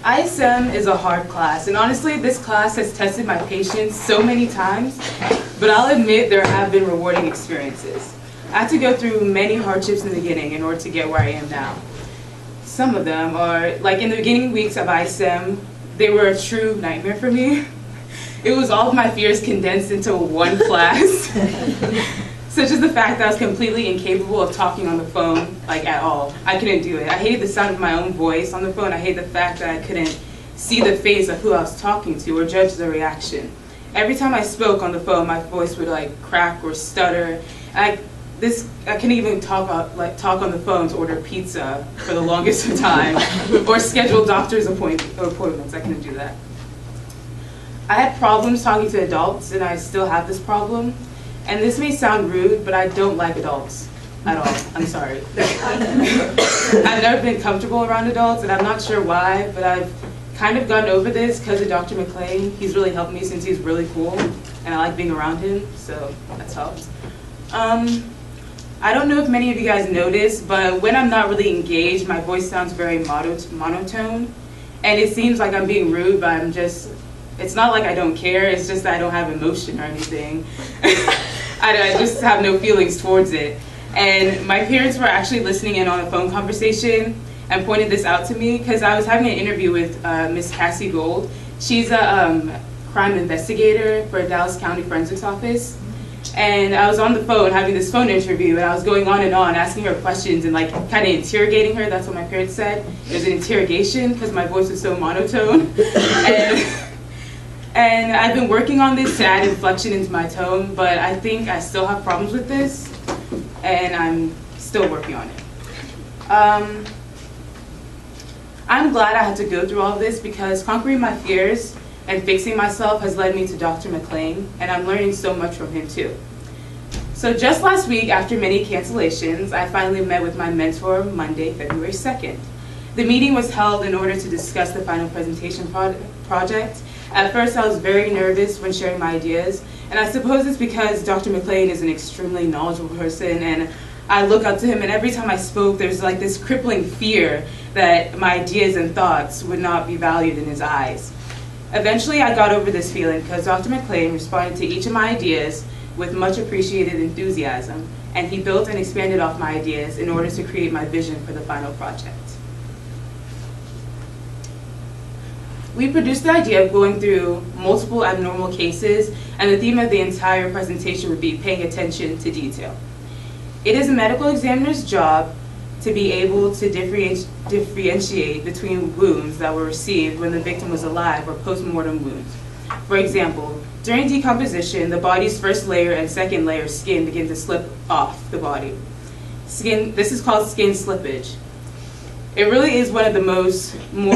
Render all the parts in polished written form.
ISM is a hard class, and honestly, this class has tested my patience so many times, but I'll admit there have been rewarding experiences. I had to go through many hardships in the beginning in order to get where I am now. Some of them are, like in the beginning weeks of ISM, they were a true nightmare for me. It was all of my fears condensed into one class, such as the fact that I was completely incapable of talking on the phone, like at all. I couldn't do it. I hated the sound of my own voice on the phone. I hated the fact that I couldn't see the face of who I was talking to or judge the reaction. Every time I spoke on the phone, my voice would like crack or stutter. I couldn't even talk on the phone to order pizza for the longest of time, or schedule doctor's appointments. I couldn't do that. I had problems talking to adults, and I still have this problem. And this may sound rude, but I don't like adults at all. I'm sorry. I've never been comfortable around adults, and I'm not sure why, but I've kind of gotten over this because of Dr. McLean. He's really helped me since he's really cool, and I like being around him, so that's helped. I don't know if many of you guys noticed, but when I'm not really engaged, my voice sounds very monotone, and it seems like I'm being rude, but it's not like I don't care, it's just that I don't have emotion or anything. I just have no feelings towards it. And my parents were actually listening in on a phone conversation and pointed this out to me because I was having an interview with Miss Cassie Gold. She's a crime investigator for Dallas County Forensics Office. And I was on the phone having this phone interview, and I was going on and on, asking her questions and like kind of interrogating her. That's what my parents said. It was an interrogation because my voice was so monotone. And I've been working on this to add inflection into my tone, but I think I still have problems with this, and I'm still working on it. I'm glad I had to go through all of this because conquering my fears and fixing myself has led me to Dr. McLean, and I'm learning so much from him too. So just last week, after many cancellations, I finally met with my mentor Monday, February 2nd. The meeting was held in order to discuss the final presentation project. At first, I was very nervous when sharing my ideas, and I suppose it's because Dr. McLean is an extremely knowledgeable person, and I look up to him, and every time I spoke, there's like this crippling fear that my ideas and thoughts would not be valued in his eyes. Eventually, I got over this feeling because Dr. McLean responded to each of my ideas with much appreciated enthusiasm, and he built and expanded off my ideas in order to create my vision for the final project. We produced the idea of going through multiple abnormal cases, and the theme of the entire presentation would be paying attention to detail. It is a medical examiner's job to be able to differentiate between wounds that were received when the victim was alive or post-mortem wounds. For example, during decomposition, the body's first layer and second layer of skin begin to slip off the body. This is called skin slippage. It really is one of the more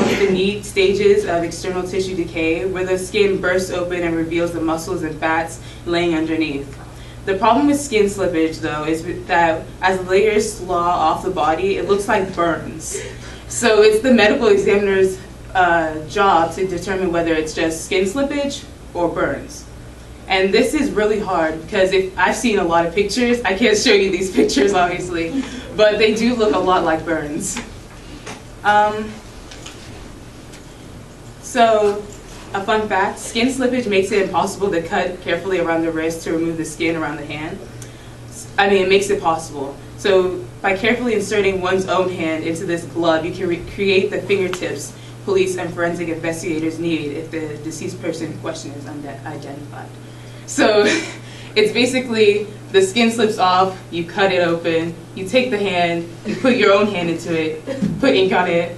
finite stages of external tissue decay, where the skin bursts open and reveals the muscles and fats laying underneath. The problem with skin slippage, though, is that as layers slaw off the body, it looks like burns. So it's the medical examiner's job to determine whether it's just skin slippage or burns. And this is really hard because I've seen a lot of pictures. I can't show you these pictures, obviously, but they do look a lot like burns. So, a fun fact, skin slippage makes it impossible to cut carefully around the wrist to remove the skin around the hand. It makes it possible. So, by carefully inserting one's own hand into this glove, you can create the fingertips police and forensic investigators need if the deceased person in question is identified. So, it's basically the skin slips off, you cut it open, you take the hand, you put your own hand into it, put ink on it,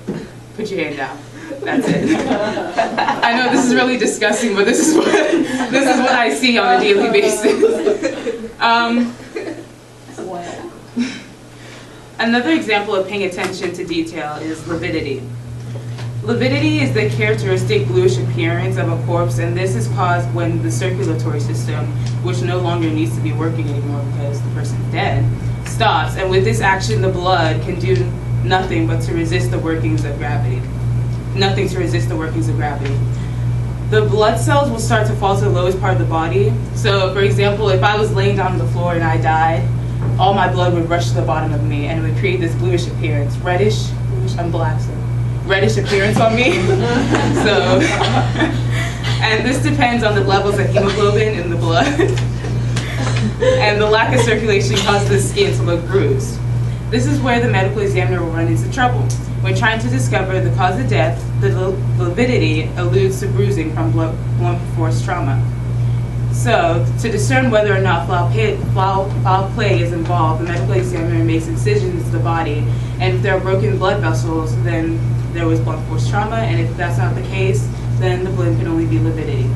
put your hand down. That's it. I know this is really disgusting, but this is what I see on a daily basis. Another example of paying attention to detail is lividity. Lividity is the characteristic bluish appearance of a corpse, and this is caused when the circulatory system, which no longer needs to be working anymore because the person's dead, stops. And with this action, the blood can do nothing but to resist the workings of gravity. Nothing to resist the workings of gravity. The blood cells will start to fall to the lowest part of the body. So, for example, if I was laying down on the floor and I died, all my blood would rush to the bottom of me, and it would create this bluish appearance, reddish, bluish, I'm black, so reddish appearance on me. So, and this depends on the levels of hemoglobin in the blood. And the lack of circulation causes the skin to look bruised. This is where the medical examiner will run into trouble. When trying to discover the cause of death, the lividity alludes to bruising from blunt force trauma. So, to discern whether or not foul play is involved, the medical examiner makes incisions into the body, and if there are broken blood vessels, then there was blunt force trauma, and if that's not the case, then the blame can only be lividity.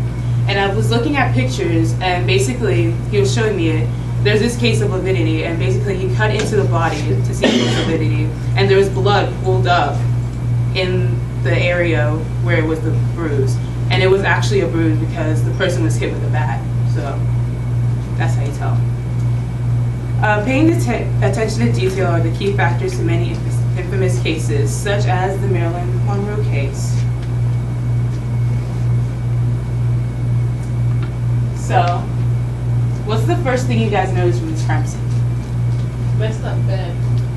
And I was looking at pictures, and basically, he was showing me it. There's this case of lividity, and basically he cut into the body to see if it was lividity, and there was blood pooled up in the area where it was the bruise. And it was actually a bruise because the person was hit with a bat. So that's how you tell. Paying attention to detail are the key factors to many infamous cases, such as the Marilyn Monroe case. So, what's the first thing you guys noticed from this crime scene? Messed up bed.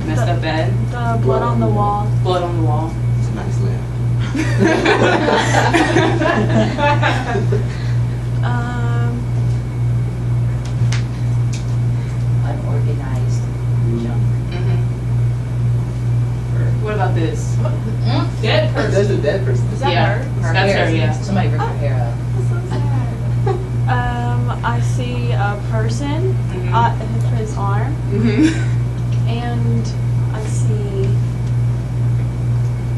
Messed up bed? The blood on the wall. Blood on the wall. It's a nice layout. Unorganized junk. What about this? Dead person. That's a dead person. Is that Yeah, her? that's hair. her, yeah. Somebody ripped her hair out. That's so sad. I see a person hit his arm, and I see.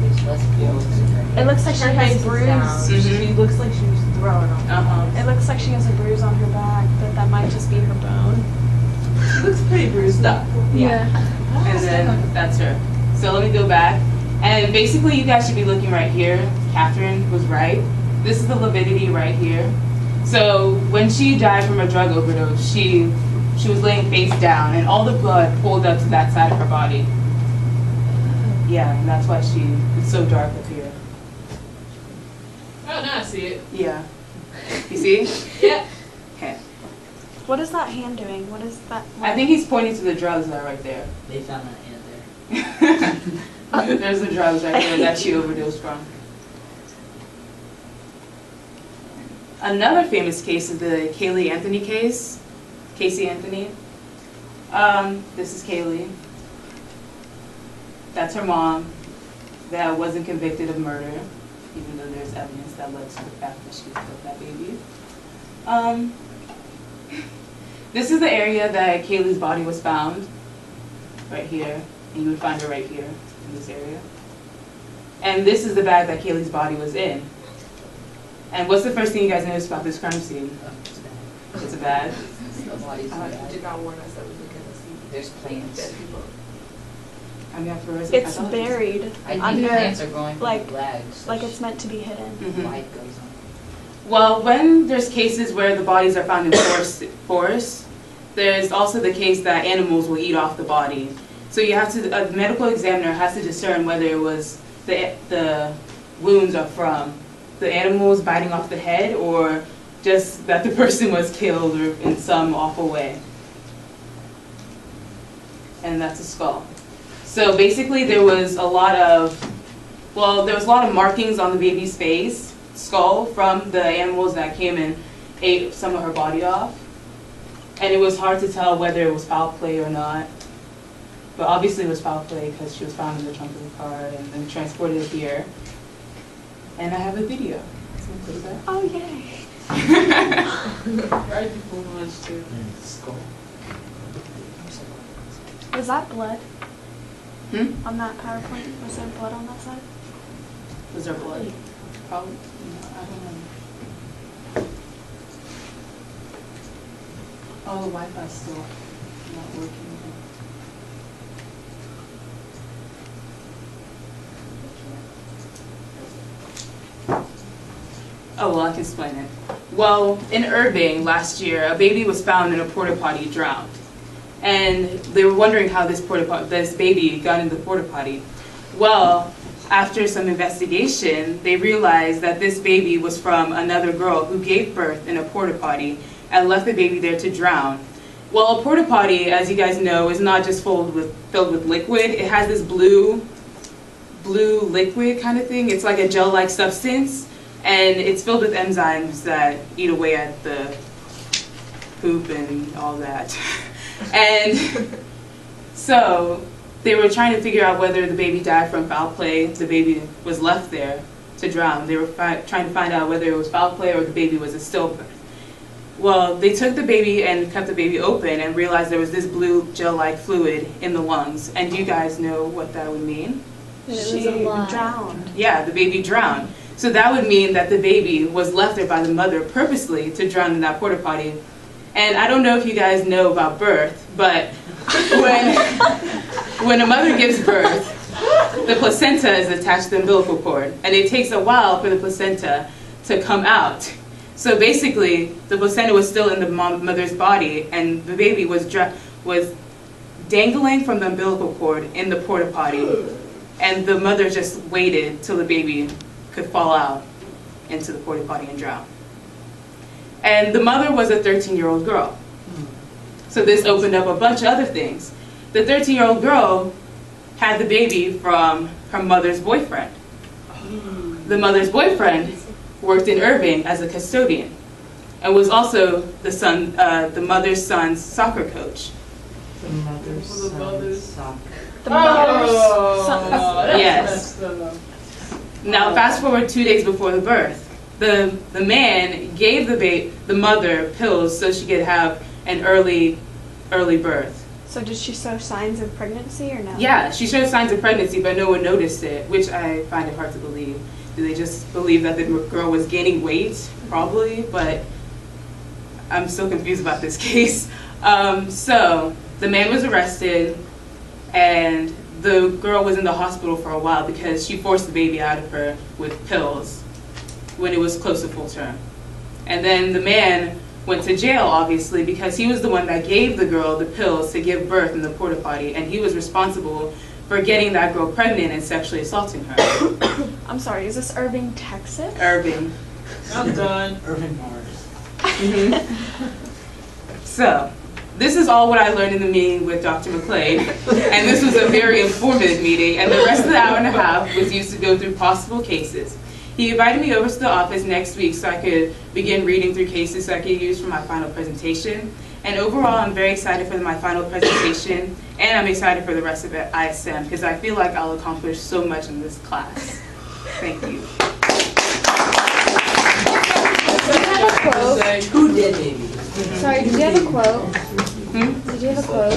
There's less blood in her hair. It looks like she Her has face is bruise. down. She looks like she was throwing on. It looks like she has a bruise on her back, but that might just be her bone. She looks pretty bruised up. Yeah. And then that's her. So let me go back. And basically you guys should be looking right here. Catherine was right. This is the lividity right here. So when she died from a drug overdose, she was laying face down and all the blood pulled up to that side of her body. Yeah, and that's why it's so dark up here. Oh, now I see it. Yeah. You see? Yeah. Okay. What is that hand doing? What is that? I think he's pointing to the drugs that are right there. They found that hand there. There's the drugs right there that she overdosed from. Another famous case is the Kaylee Anthony case. Casey Anthony. This is Kaylee. That's her mom that wasn't convicted of murder, even though there's evidence that led to the fact that she killed that baby. This is the area that Kaylee's body was found, right here, and you would find her right here in this area. And this is the bag that Kaylee's body was in. And what's the first thing you guys noticed about this crime scene? It's a bag. Nobody's You did not warn us that we were going to see There's plants. dead people. I mean, It's buried I think under, plants are growing from like- the flags. like it's meant to be hidden. Light goes on. Well, when there's cases where the bodies are found in forests, there's also the case that animals will eat off the body. So you have to, a medical examiner has to discern whether it was the wounds are from the animals biting off the head or just that the person was killed or in some awful way. And that's a skull. So basically there was a lot of markings on the baby's face, skull, from the animals that came and ate some of her body off. And it was hard to tell whether it was foul play or not. But obviously it was foul play because she was found in the trunk of the car and then transported here. And I have a video. So what is that? Oh, yay. Right before lunch, too. Skull. Was that blood Hmm? on that PowerPoint? Was there blood on that side? Was there blood? Probably. No, I don't know. Oh, the Wi-Fi's still not working. Oh, well, I can explain it. Well, in Irving last year, a baby was found in a porta potty drowned. And they were wondering how this baby got in the porta potty. Well, after some investigation, they realized that this baby was from another girl who gave birth in a porta potty and left the baby there to drown. Well, a porta potty, as you guys know, is not just filled with liquid. It has this blue blue liquid kind of thing. It's like a gel-like substance, and it's filled with enzymes that eat away at the poop and all that. And so they were trying to figure out whether the baby died from foul play, the baby was left there to drown. They were trying to find out whether it was foul play or the baby was a stillbirth. Well, they took the baby and cut the baby open and realized there was this blue gel-like fluid in the lungs. And do you guys know what that would mean? She drowned. Yeah, the baby drowned. So that would mean that the baby was left there by the mother purposely to drown in that porta potty. And I don't know if you guys know about birth, but when a mother gives birth, the placenta is attached to the umbilical cord, and it takes a while for the placenta to come out. So basically, the placenta was still in the mother's body, and the baby was dangling from the umbilical cord in the porta potty, and the mother just waited till the baby could fall out into the porta potty and drown. And the mother was a 13-year-old girl. So this opened up a bunch of other things. The 13-year-old girl had the baby from her mother's boyfriend. The mother's boyfriend worked in Irving as a custodian and was also the mother's son's soccer coach. The mother's son's soccer. The mother's son. Yes. Now fast forward 2 days before the birth. The man gave the mother pills so she could have an early birth. So did she show signs of pregnancy or no? Yeah, she showed signs of pregnancy, but no one noticed it, which I find it hard to believe. Do they just believe that the girl was gaining weight? Probably, but I'm still confused about this case. So the man was arrested, and the girl was in the hospital for a while because she forced the baby out of her with pills when it was close to full term. And then the man went to jail, obviously, because he was the one that gave the girl the pills to give birth in the porta potty, and he was responsible for getting that girl pregnant and sexually assaulting her. I'm sorry, is this Irving, Texas? Irving. I'm done. Irving Mars. So, this is all what I learned in the meeting with Dr. McClade, and this was a very informative meeting, and the rest of the hour and a half was used to go through possible cases. He invited me over to the office next week so I could begin reading through cases so I could use for my final presentation. And overall, I'm very excited for my final presentation, and I'm excited for the rest of it, ISM, because I feel like I'll accomplish so much in this class. Thank you. Who did maybe? Sorry, did you have a quote? Hmm? Did you have a quote?